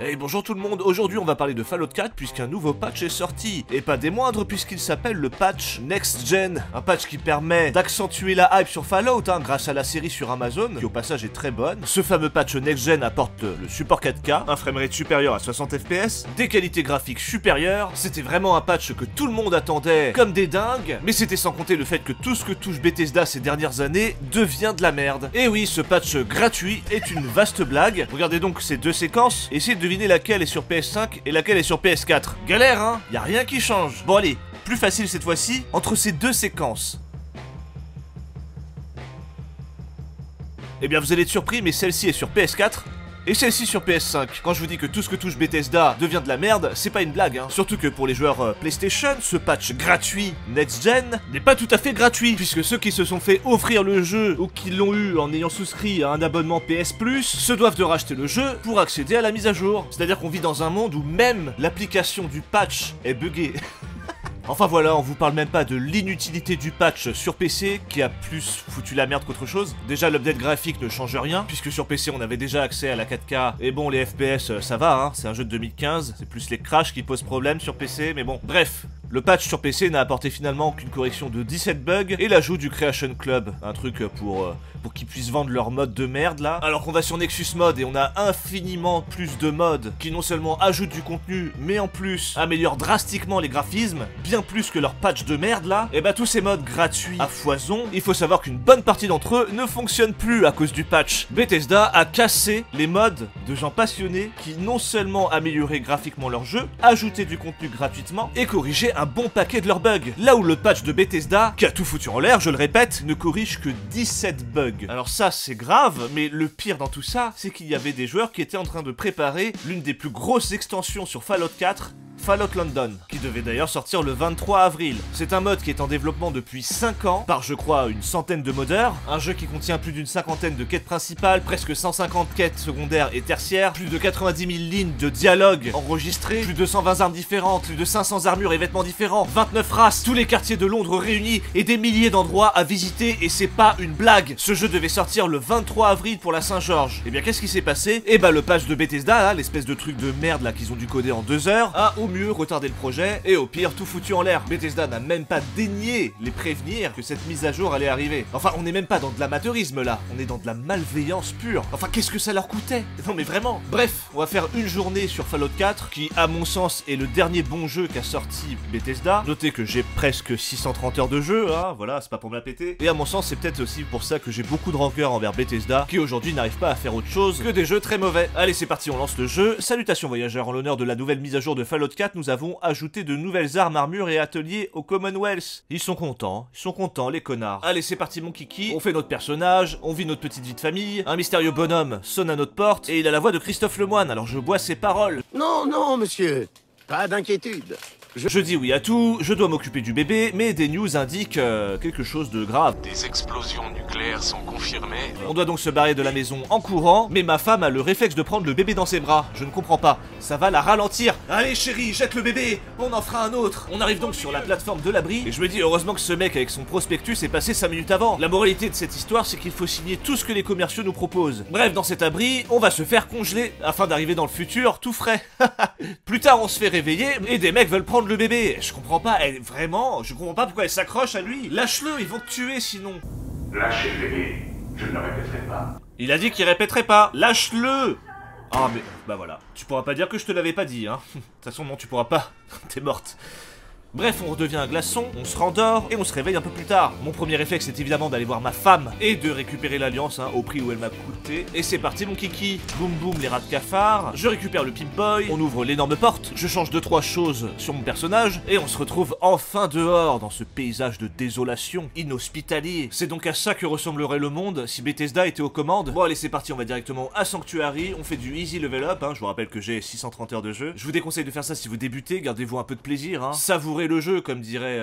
Hey bonjour tout le monde, aujourd'hui on va parler de Fallout 4 puisqu'un nouveau patch est sorti. Et pas des moindres puisqu'il s'appelle le patch Next Gen. Un patch qui permet d'accentuer la hype sur Fallout grâce à la série sur Amazon, qui au passage est très bonne. Ce fameux patch Next Gen apporte le support 4K, un framerate supérieur à 60 FPS, des qualités graphiques supérieures. C'était vraiment un patch que tout le monde attendait comme des dingues, mais c'était sans compter le fait que tout ce que touche Bethesda ces dernières années devient de la merde. Et oui, ce patch gratuit est une vaste blague. Regardez donc ces deux séquences, essayez de deviner laquelle est sur PS5 et laquelle est sur PS4. Galère hein, y a rien qui change. Bon allez, plus facile cette fois-ci, entre ces deux séquences. Eh bien vous allez être surpris, mais celle-ci est sur PS4 et celle-ci sur PS5. Quand je vous dis que tout ce que touche Bethesda devient de la merde, c'est pas une blague hein. Surtout que pour les joueurs PlayStation, ce patch gratuit Next Gen n'est pas tout à fait gratuit, puisque ceux qui se sont fait offrir le jeu ou qui l'ont eu en ayant souscrit à un abonnement PS Plus se doivent de racheter le jeu pour accéder à la mise à jour. C'est-à-dire qu'on vit dans un monde où même l'application du patch est buggée. Enfin voilà, on vous parle même pas de l'inutilité du patch sur PC qui a plus foutu la merde qu'autre chose. Déjà l'update graphique ne change rien, puisque sur PC on avait déjà accès à la 4K, et bon les FPS ça va hein, c'est un jeu de 2015, c'est plus les crashs qui posent problème sur PC, mais bon, bref. Le patch sur PC n'a apporté finalement qu'une correction de 17 bugs et l'ajout du Creation Club, un truc pour qu'ils puissent vendre leur mode de merde là. Alors qu'on va sur Nexus Mode et on a infiniment plus de modes qui non seulement ajoutent du contenu, mais en plus améliorent drastiquement les graphismes, bien plus que leur patch de merde là. Et bah tous ces modes gratuits à foison, il faut savoir qu'une bonne partie d'entre eux ne fonctionnent plus à cause du patch. Bethesda a cassé les modes de gens passionnés qui non seulement amélioraient graphiquement leur jeu, ajoutaient du contenu gratuitement et corrigeaient un bon paquet de leurs bugs. Là où le patch de Bethesda, qui a tout foutu en l'air, je le répète, ne corrige que 17 bugs. Alors ça c'est grave, mais le pire dans tout ça, c'est qu'il y avait des joueurs qui étaient en train de préparer l'une des plus grosses extensions sur Fallout 4, Fallout London, qui devait d'ailleurs sortir le 23 avril. C'est un mode qui est en développement depuis 5 ans, par je crois une centaine de modeurs, un jeu qui contient plus d'une cinquantaine de quêtes principales, presque 150 quêtes secondaires et tertiaires, plus de 90 000 lignes de dialogue enregistrées, plus de 120 armes différentes, plus de 500 armures et vêtements différents, 29 races, tous les quartiers de Londres réunis et des milliers d'endroits à visiter, et c'est pas une blague. Ce jeu devait sortir le 23 avril pour la Saint-Georges. Et bien qu'est-ce qui s'est passé? Et bah le patch de Bethesda, là, l'espèce de truc de merde là qu'ils ont dû coder en 2 heures, a au mieux retarder le projet et au pire tout foutu en l'air. Bethesda n'a même pas daigné les prévenir que cette mise à jour allait arriver. Enfin on n'est même pas dans de l'amateurisme là, on est dans de la malveillance pure. Enfin qu'est-ce que ça leur coûtait? Non mais vraiment. Bref, on va faire une journée sur Fallout 4 qui à mon sens est le dernier bon jeu qu'a sorti Bethesda. Notez que j'ai presque 630 heures de jeu, hein, voilà, c'est pas pour me la péter. Et à mon sens c'est peut-être aussi pour ça que j'ai beaucoup de rancœur envers Bethesda, qui aujourd'hui n'arrive pas à faire autre chose que des jeux très mauvais. Allez c'est parti, on lance le jeu. Salutations voyageurs, en l'honneur de la nouvelle mise à jour de Fallout 4, nous avons ajouté de nouvelles armes, armures et ateliers au Commonwealth. Ils sont contents les connards. Allez c'est parti mon kiki, on fait notre personnage, on vit notre petite vie de famille, un mystérieux bonhomme sonne à notre porte, et il a la voix de Christophe Lemoine, alors je bois ses paroles. Non, non, monsieur, pas d'inquiétude. Je dis oui à tout, je dois m'occuper du bébé, mais des news indiquent quelque chose de grave. Des explosions nucléaires sont confirmées. On doit donc se barrer de la maison en courant, mais ma femme a le réflexe de prendre le bébé dans ses bras. Je ne comprends pas, ça va la ralentir. Allez chérie, jette le bébé, on en fera un autre. On arrive donc sur la plateforme de l'abri, et je me dis heureusement que ce mec avec son prospectus est passé 5 minutes avant. La moralité de cette histoire, c'est qu'il faut signer tout ce que les commerciaux nous proposent. Bref, dans cet abri, on va se faire congeler, afin d'arriver dans le futur tout frais. Plus tard on se fait réveiller, et des mecs veulent prendre le bébé. Je comprends pas, vraiment, je comprends pas pourquoi elle s'accroche à lui. Lâche-le, ils vont te tuer sinon. Lâchez le bébé, je ne le répéterai pas. Il a dit qu'il répéterait pas, lâche-le. Ah mais, bah voilà, tu pourras pas dire que je te l'avais pas dit, hein. De toute façon non, tu pourras pas, t'es morte. Bref, on redevient un glaçon, on se rendort et on se réveille un peu plus tard. Mon premier réflexe est évidemment d'aller voir ma femme et de récupérer l'alliance au prix où elle m'a coûté. Et c'est parti mon kiki. Boum boum les rats de cafard, je récupère le Pimp Boy, on ouvre l'énorme porte, je change 2-3 choses sur mon personnage et on se retrouve enfin dehors dans ce paysage de désolation inhospitalier. C'est donc à ça que ressemblerait le monde si Bethesda était aux commandes. Bon allez c'est parti, on va directement à Sanctuary, on fait du easy level up, je vous rappelle que j'ai 630 heures de jeu. Je vous déconseille de faire ça si vous débutez, gardez-vous un peu de plaisir, savourez le jeu comme dirait...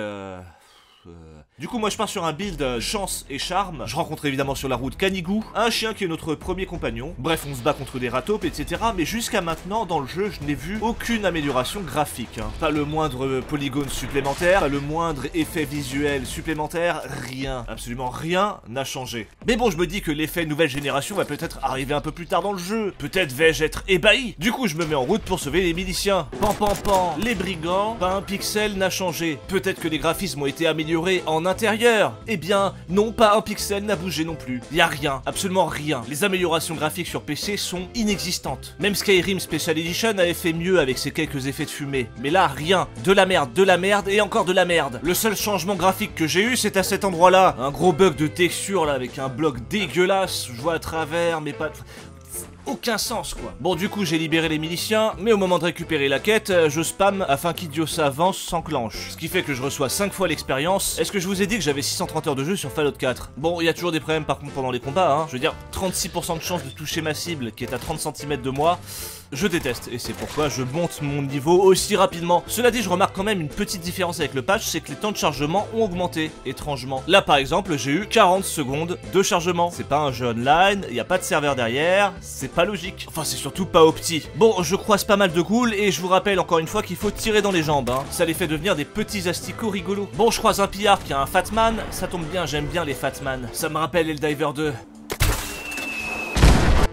Du coup moi je pars sur un build chance et charme. Je rencontre évidemment sur la route Canigou, un chien qui est notre premier compagnon. Bref, on se bat contre des ratopes, etc. Mais jusqu'à maintenant dans le jeu, je n'ai vu aucune amélioration graphique, hein. Pas le moindre polygone supplémentaire, pas le moindre effet visuel supplémentaire, rien, absolument rien n'a changé. Mais bon, je me dis que l'effet nouvelle génération va peut-être arriver un peu plus tard dans le jeu. Peut-être vais-je être ébahi. Du coup je me mets en route pour sauver les miliciens. Pan pan pan, les brigands, pas un pixel n'a changé. Peut-être que les graphismes ont été améliorés en intérieur. Eh bien, non, pas un pixel n'a bougé non plus. Y a rien, absolument rien. Les améliorations graphiques sur PC sont inexistantes. Même Skyrim Special Edition avait fait mieux avec ses quelques effets de fumée. Mais là, rien. De la merde et encore de la merde. Le seul changement graphique que j'ai eu, c'est à cet endroit-là. Un gros bug de texture là, avec un bloc dégueulasse. Je vois à travers, mais pas... aucun sens quoi. Bon du coup j'ai libéré les miliciens, mais au moment de récupérer la quête, je spam afin qu'Idiosa avance s'enclenche. Ce qui fait que je reçois 5 fois l'expérience. Est-ce que je vous ai dit que j'avais 630 heures de jeu sur Fallout 4? Bon, il y a toujours des problèmes par contre pendant les combats, hein. Je veux dire, 36% de chance de toucher ma cible qui est à 30 cm de moi. Je déteste, et c'est pourquoi je monte mon niveau aussi rapidement. Cela dit, je remarque quand même une petite différence avec le patch, c'est que les temps de chargement ont augmenté, étrangement. Là par exemple, j'ai eu 40 secondes de chargement. C'est pas un jeu online, il n'y a pas de serveur derrière, c'est pas logique. Enfin, c'est surtout pas opti. Bon, je croise pas mal de ghouls, et je vous rappelle encore une fois qu'il faut tirer dans les jambes, hein. Ça les fait devenir des petits asticots rigolos. Bon, je croise un pillard qui a un Fatman, ça tombe bien, j'aime bien les Fatman. Ça me rappelle Helldiver 2.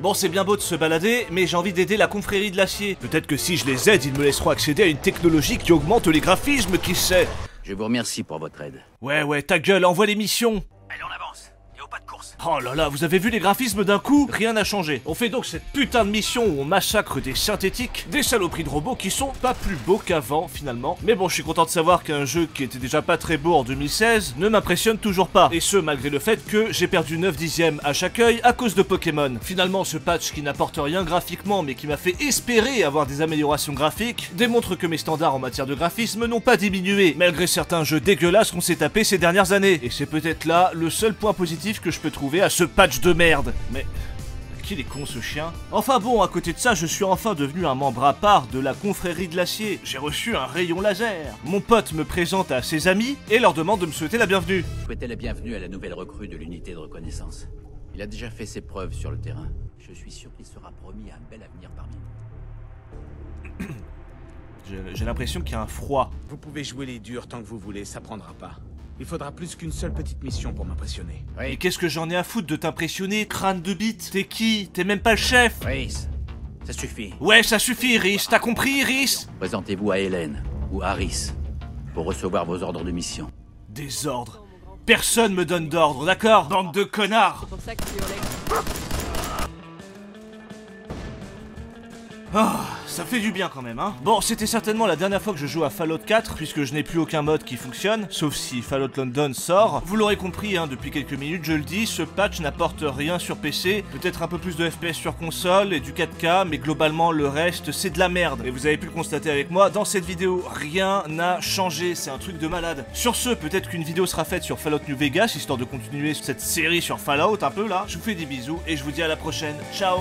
Bon, c'est bien beau de se balader, mais j'ai envie d'aider la confrérie de l'acier. Peut-être que si je les aide, ils me laisseront accéder à une technologie qui augmente les graphismes, qui sait. Je vous remercie pour votre aide. Ouais, ta gueule, envoie les missions. Allez, on avance. Et au pas de course. Oh là là, vous avez vu les graphismes d'un coup? Rien n'a changé. On fait donc cette putain de mission où on massacre des synthétiques, des saloperies de robots qui sont pas plus beaux qu'avant finalement. Mais bon, je suis content de savoir qu'un jeu qui était déjà pas très beau en 2016 ne m'impressionne toujours pas. Et ce, malgré le fait que j'ai perdu 9/10 à chaque œil à cause de Pokémon. Finalement, ce patch qui n'apporte rien graphiquement mais qui m'a fait espérer avoir des améliorations graphiques démontre que mes standards en matière de graphisme n'ont pas diminué, malgré certains jeux dégueulasses qu'on s'est tapés ces dernières années. Et c'est peut-être là le seul point positif que je peux trouver à ce patch de merde. Mais... qu'il est con ce chien. Enfin bon, à côté de ça, je suis enfin devenu un membre à part de la confrérie de l'acier. J'ai reçu un rayon laser. Mon pote me présente à ses amis et leur demande de me souhaiter la bienvenue. Souhaitez la bienvenue à la nouvelle recrue de l'unité de reconnaissance. Il a déjà fait ses preuves sur le terrain. Je suis sûr qu'il sera promis un bel avenir parmi nous. J'ai l'impression qu'il y a un froid. Vous pouvez jouer les durs tant que vous voulez, ça prendra pas. Il faudra plus qu'une seule petite mission pour m'impressionner. Et qu'est-ce que j'en ai à foutre de t'impressionner, crâne de bite? T'es qui? T'es même pas le chef? Rhys, ça suffit. Ouais, ça suffit, Rhys. T'as compris, Rhys? Présentez-vous à Hélène, ou Harris, pour recevoir vos ordres de mission. Des ordres? Personne me donne d'ordre, d'accord? Bande de connards! C'est pour ça que tu hurlais. Ah, ça fait du bien quand même, hein. Bon, c'était certainement la dernière fois que je joue à Fallout 4, puisque je n'ai plus aucun mode qui fonctionne, sauf si Fallout London sort. Vous l'aurez compris, hein, depuis quelques minutes, je le dis, ce patch n'apporte rien sur PC, peut-être un peu plus de FPS sur console et du 4K, mais globalement, le reste, c'est de la merde. Et vous avez pu le constater avec moi dans cette vidéo, rien n'a changé, c'est un truc de malade. Sur ce, peut-être qu'une vidéo sera faite sur Fallout New Vegas, histoire de continuer cette série sur Fallout un peu là. Je vous fais des bisous et je vous dis à la prochaine. Ciao!